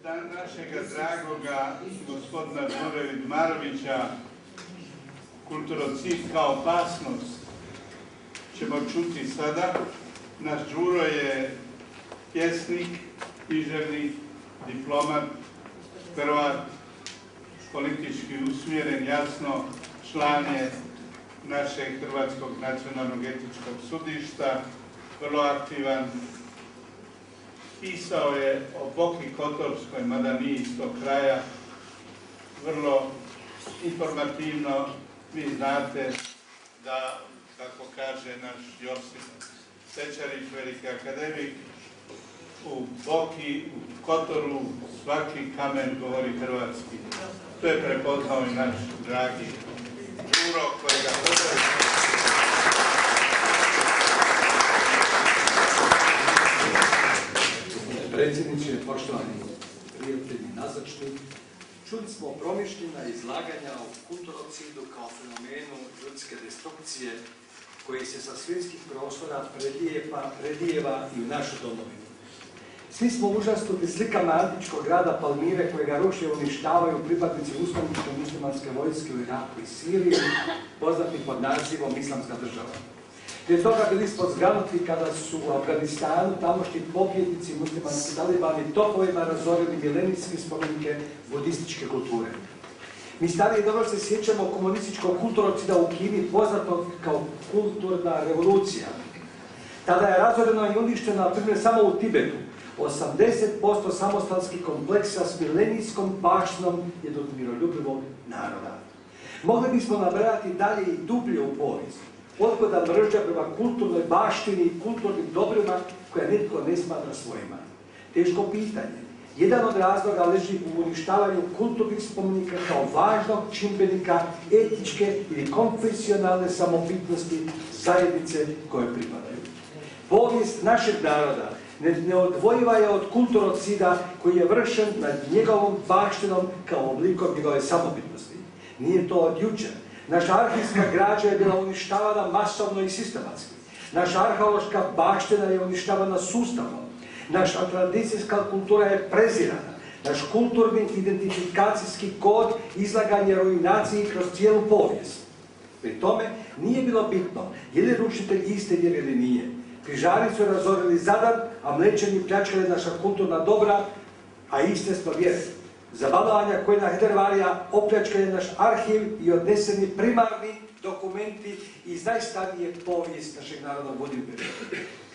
našega dragoga gospodina Đure Vidmarovića, kulturocid kao opasnost, ćemo čuti sada. Naš Đuro je pjesnik, književnik, diplomat, Hrvat, politički usmjeren, jasno, član je našeg Hrvatskog nacionalnog etičkog sudišta, vrlo aktivan. Pisao je o Boki Kotorskoj, mada nije iz tog kraja, vrlo informativno. Vi znate da, kako kaže naš Josip Sečarić, veliki akademik, u Boki, u Kotoru, svaki kamen govori hrvatski. To je prepoznao i naš dragi Đuro, kojega pozdravljamo. Predsjedniče, poštovani prijatelji nazočni, čuli smo promišljena izlaganja o kulturocidu kao fenomenu ljudske destrukcije koji se sa svjetskih prostora predijeva i u našu domovinu. Svi smo užasnuti slikama antičkog grada Palmire kojega ruše i uništavaju pripadnici ustaničke muslimanske vojske u Iraku i Siriji, poznati pod nazivom Islamska država. Prije toga bili smo zgranuti kada su u Afganistanu tamošnji pobjednici muslimanski talibani topovima razorili milenijske spomenike budističke kulture. Mi stariji dobro se sjećamo komunističkog kulturocida u Kini, poznatog kao kulturna revolucija. Tada je razoreno i uništeno, na primjer, samo u Tibetu 80% samostalskih kompleksa s milenijskom baštinom jednog miroljubivog naroda. Mogli bismo nabrajati dalje i dublje u povijest. Otkuda mržnja prema kulturnoj baštini i kulturnim dobrima koja nitko ne smatra svojima. Teško pitanje. Jedan od razloga leži u uništavanju kulturnih spomenika kao važnog čimbenika etičke ili konfesionalne samobitnosti zajednice koje pripadaju. Povijest našeg naroda neodvojiva je od kulturocida koji je vršen nad njegovom baštinom kao oblikom njegove samobitnosti. Nije to od jučer. Naša arhivska građa je bila uništavana masovno i sistematski. Naša arheološka baština je uništavana sustavno. Naša tradicijska kultura je prezirana. Naš kulturni identifikacijski kod izlagan je ruinaciji kroz cijelu povijest. Pri tome nije bilo bitno je li rušitelj iste vjere ili nije. Križari su razorili Zadar, a Mlečani pljačkali naša kulturna dobra, a iste smo vjere. Zabalovanja koje na Hedervarija opljačkali naš arhiv i odneseni primarni dokumenti iz najstarije povijest našeg naroda u Budimpešti.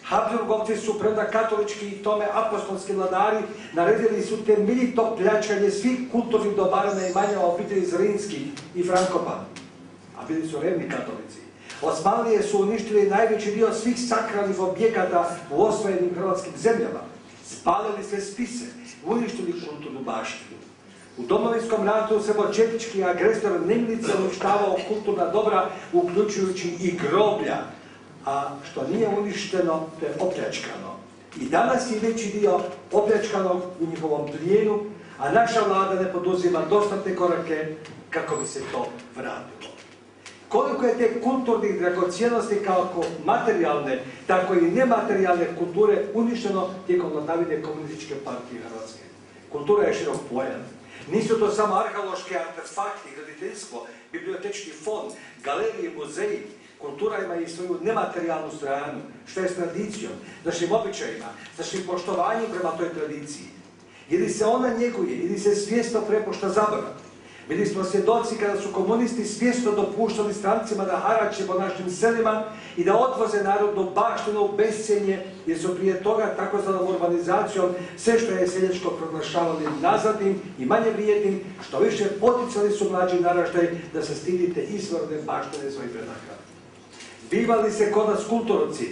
Habsburgovci su premda katolički i tome apostolski vladari naredili su temeljito pljačkanje svih kulturnih dobara na imanja obitelji Zrinski i Frankopan, a bili su revni katolici. Osmanlije su uništili najveći dio svih sakralnih objekata u osvojenim hrvatskim zemljama, spalili sve spise, uništili kulturnu baštinu. U Domovinskom ratu srbočetnički agresor nemilice uništavao kulturna dobra, uključujući i groblja, a što nije uništeno, to je opljačkano. I danas je veći dio opljačkanog u njihovom plijenu, a naša vlada ne poduzima dostatne korake kako bi se to vratilo. Koliko je te kulturnih dragocjenosti kako materijalne, tako i nematerijalne kulture uništeno tijekom vladavine Komunističke partije Hrvatske. Kultura je širok pojam. Nisu to samo arheološki artefakti, graditeljstvo, bibliotečki fond, galerije, muzeji. Kultura ima i svoju nematerijalnu stranu, što je s tradicijom, našim običajima, našim poštovanjem prema toj tradiciji. Ili se ona njeguje, ili se svjesno prepušta zaborav. Bili smo svjedoci kada su komunisti svjesno dopuštali strancima da harače po našim selima i da odvoze narodnu baštinu u bescjenje, jer su prije toga takozvanom urbanizacijom sve što je seljačko proglašavali nazadnim i manje vrijednim, što više poticali su mlađi naraštaj da se stidite izvorne baštine svojih predaka. Zbiva li se kod nas kulturocid?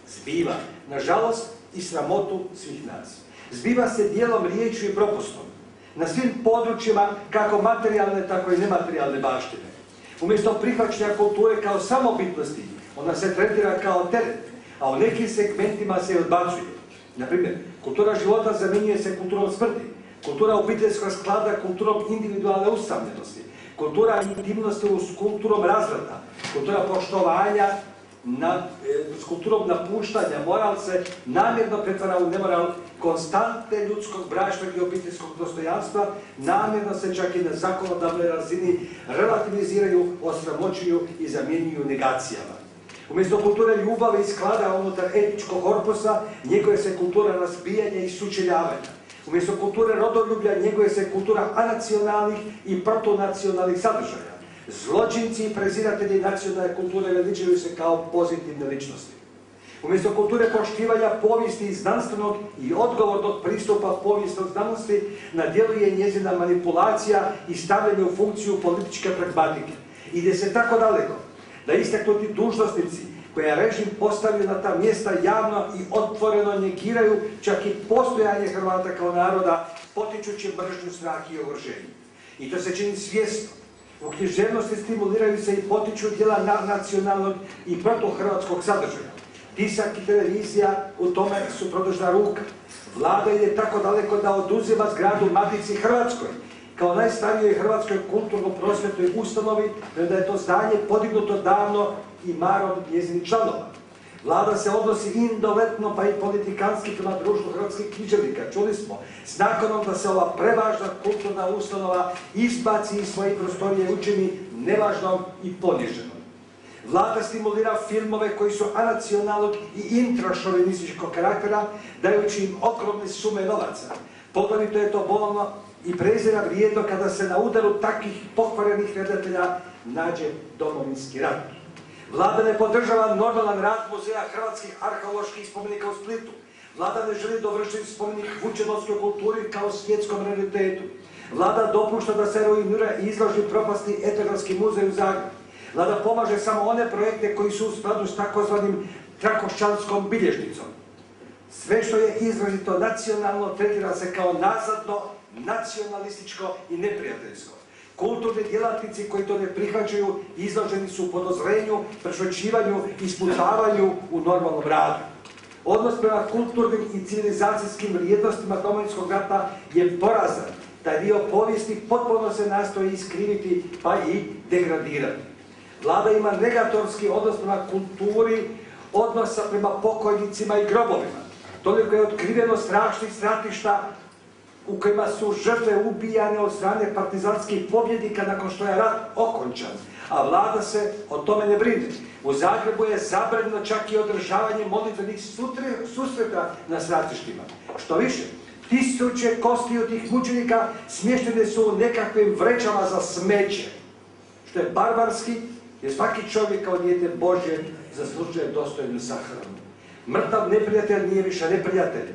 Zbiva, nažalost, i sramotu svih nas. Zbiva se dijelom riječju i propustom. Na svim područjima, kako materijalne, tako i nematerijalne baštine. Umjesto prihvaćanja kulture kao samobitnosti, ona se tretira kao teret, a u nekim segmentima se odbacuje. Naprimjer, kultura života zamjenjuje se kulturom smrti, kultura obiteljskog sklada kulturom individualne usamljenosti, kultura intimnosti uz kulturom razvrata, kultura poštovanja s kulturom napuštanja, moral se namjerno pretvara u nemoral konstante ljudskog, bračnog i obiteljskog dostojanstva, namjerno se čak i na zakonodavnoj razini relativiziraju, osramoćuju i zamjenjuju negacijama. Umjesto kulture ljubavi i sklada unutar etičkog korpusa, njeguje se kultura razbijanja i sučeljavanja. Umjesto kulture rodoljublja, njeguje se kultura anacionalnih i protonacionalnih sadržaja. Zločinci i preziratelji nacionalne kulture veličaju se kao pozitivne ličnosti. Umjesto kulture poštivanja povijesti i znanstvenog i odgovornog pristupa povijesnog znanosti, na djelu je njezina manipulacija i stavljanje u funkciju političke pragmatike. Ide se tako daleko da istaknuti dužnosnici koje je režim postavio na ta mjesta javno i otvoreno negiraju čak i postojanje Hrvata kao naroda, potičući mržnju, strah i ogroženje. I to se čini svjesno. U književnosti stimuliraju se i potiču djela nacionalnog i protohrvatskog sadržaja. Tisak i televizija u tome su produžna ruka. Vlada ide tako daleko da oduzima zgradu Matici Hrvatskoj, kao najstarijoj hrvatskoj kulturno-prosvjetnoj ustanovi, da je to zdanje podignuto davno i marom njezinih članova. Vlada se odnosi indoletno pa i politikanski prema društvu hrvatskih književnika. Čuli smo, s nakonom da se ova prevažna kulturna ustanova izbaci iz svojih prostorije i učini nevažnom i poniženom. Vlada stimulira filmove koji su anacionalnog i intrašovinističkog karaktera, dajući im ogromne sume novaca. Poglavito je to bolno i prezira vrijedno kada se na udaru takvih pokvarenih redatelja nađe Domovinski rat. Vlada ne podržava normalan rad Muzeja hrvatskih arheoloških spomenika u Splitu. Vlada ne želi dovršiti spomenik vučedolskoj kulturi kao svjetskom raritetu. Vlada dopušta da se ruinira i izloži propasti Etnografski muzej u Zagrebu. Vlada pomaže samo one projekte koji su u skladu s takozvanim trakošćanskom bilježnicom. Sve što je izrazito nacionalno tretira se kao nazadno, nacionalističko i neprijateljsko. Kulturni djelatnici koji to ne prihvaćaju izloženi su podozrenju, prešućivanju i ispucavanju u normalnom radu. Odnos prema kulturnim i civilizacijskim vrijednostima Domovinskog rata je porazan. Taj dio povijesti potpuno se nastoji iskriviti pa i degradirati. Vlada ima negatorski odnos prema kulturi, odnosa prema pokojnicima i grobovima. Toliko je otkriveno strašnih stratišta u kojima su žrtve ubijane od strane partizanskih pobjednika nakon što je rat okončan, a vlada se o tome ne brine. U Zagrebu je zabranjeno čak i održavanje molitvenih susreta na stratištima. Što više, tisuće kosti od tih mučenika smještene su u nekakvim vrećama za smeće, što je barbarski, jer svaki čovjek kao dijete Božje zaslužuje dostojnu sahranu. Mrtav neprijatelj nije više neprijatelj.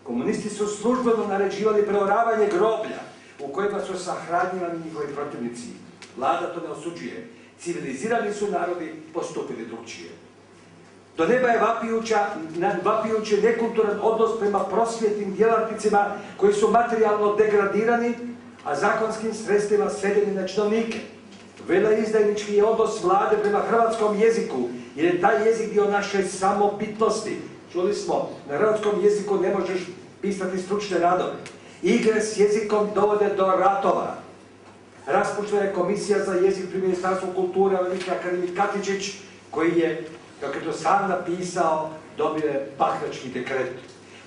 Komunisti su službeno naređivali preoravanje groblja u kojima su sahranjivani njihovi protivnici. Vlada to ne osuđuje. Civilizirani su narodi postupili drugčije. Do neba je vapijući nekulturan odnos prema prosvjetnim djelatnicima koji su materijalno degradirani, a zakonskim sredstvima svedeni na činovnike. Veleizdajnički je odnos vlade prema hrvatskom jeziku, jer je taj jezik dio naše samobitnosti. Čuli smo, na hrvatskom jeziku ne možeš pisati stručne radove. Igre s jezikom dovode do ratova. Raspuštena je komisija za jezik pri Ministarstvu kulture, veliki akademik Katičić, koji je, kako je to sam napisao, dobio je pakrački dekret.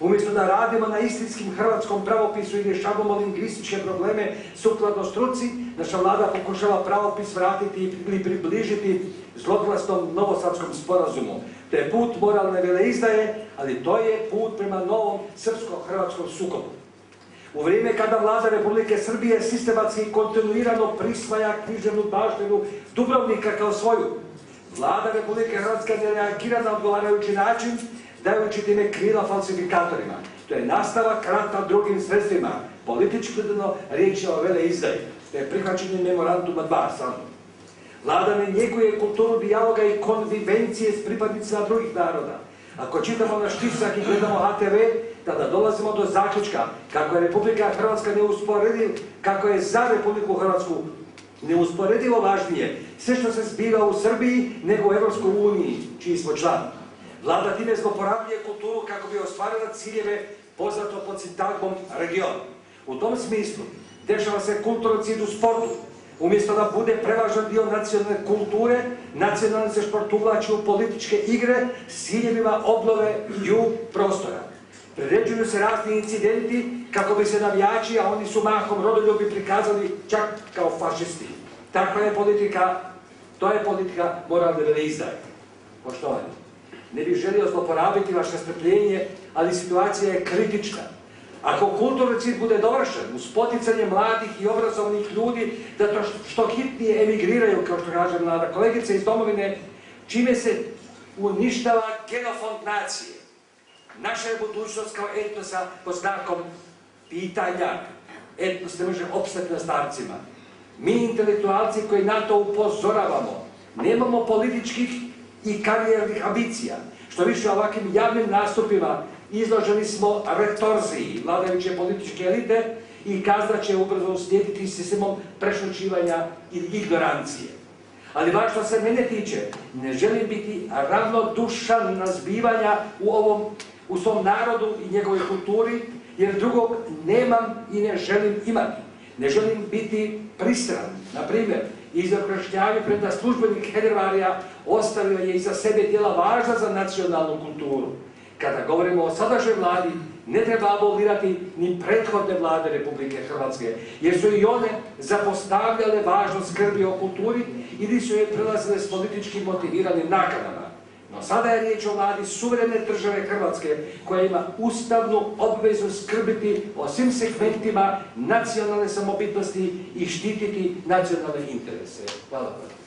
Umjesto da radimo na istinskim hrvatskom pravopisu i rješavamo lingvističke probleme sukladno struci, naša vlada pokušava pravopis vratiti ili približiti zloglasnom novosadskom sporazumu. To je put moralne veleizdaje, ali to je put prema novom srpsko-hrvatskom sukobu. U vrijeme kada vlada Republike Srbije sistematski i kontinuirano prisvaja književnu baštinu Dubrovnika kao svoju, vlada Republike Hrvatske ne reagira na odgovarajući način, dajući time krila falsifikatorima. To je nastavak rata drugim sredstvima. Politički gledano riječ je o veleizdaji. To je prihvaćenje memoranduma 2 samo. Vlada ne njeguje kulturu dijaloga i konvivencije s pripadnicima drugih naroda. Ako čitamo naš tisak i gledamo HTV, tada dolazimo do zaključka kako je Republika Hrvatska kako je za Republiku Hrvatsku neusporedivo važnije sve što se zbiva u Srbiji nego u Europskoj uniji, čiji smo član. Vlada time zloporabljuje kulturu kako bi ostvarila ciljeve poznato pod sintagmom region. U tom smislu dešava se kulturocid u sportu. Umjesto da bude prevažan dio nacionalne kulture, nacionalni se šport uvlači u političke igre s ciljevima obnove prostora. Priređuju se razni incidenti kako bi se navijači, a oni su mahom rodoljubi, prikazali čak kao fašisti. Takva je politika, to je politika moralne veleizdaje. Poštovani, ne bih želio zloporabiti vaše strpljenje, ali situacija je kritična. Ako kulturni cilj bude dovršen uz poticanje mladih i obrazovnih ljudi da to što hitnije emigriraju, kao što kaže mlada kolegica, iz domovine, čime se uništava genofond nacije. Naša je budućnost kao etnosa pod znakom pitanja. Etnos ne može opstati na starcima. Mi, intelektualci koji na to upozoravamo, nemamo političkih i karijernih ambicija. Što više, ovakvim javnim nastupima izloženi smo retorziji vladajuće političke elite i kazna će ubrzo uslijediti sistemom prešućivanja i ignorancije. Ali baš što se mene tiče, ne želim biti ravnodušan na zbivanja u svom narodu i njegovoj kulturi, jer drugog nemam i ne želim imati. Ne želim biti pristran. Na primjer, izokrešnjavanje premda službenik Hedervarija ostavio je iza sebe djela važna za nacionalnu kulturu. Kada govorimo o sadašnjoj vladi, ne treba abolirati ni prethodne vlade Republike Hrvatske, jer su i one zapostavljale važnost skrbi o kulturi ili su je prelazile s politički motiviranim nakanama. No sada je riječ o vladi suverene države Hrvatske koja ima ustavnu obvezu skrbiti o svim segmentima nacionalne samobitnosti i štititi nacionalne interese. Hvala vam.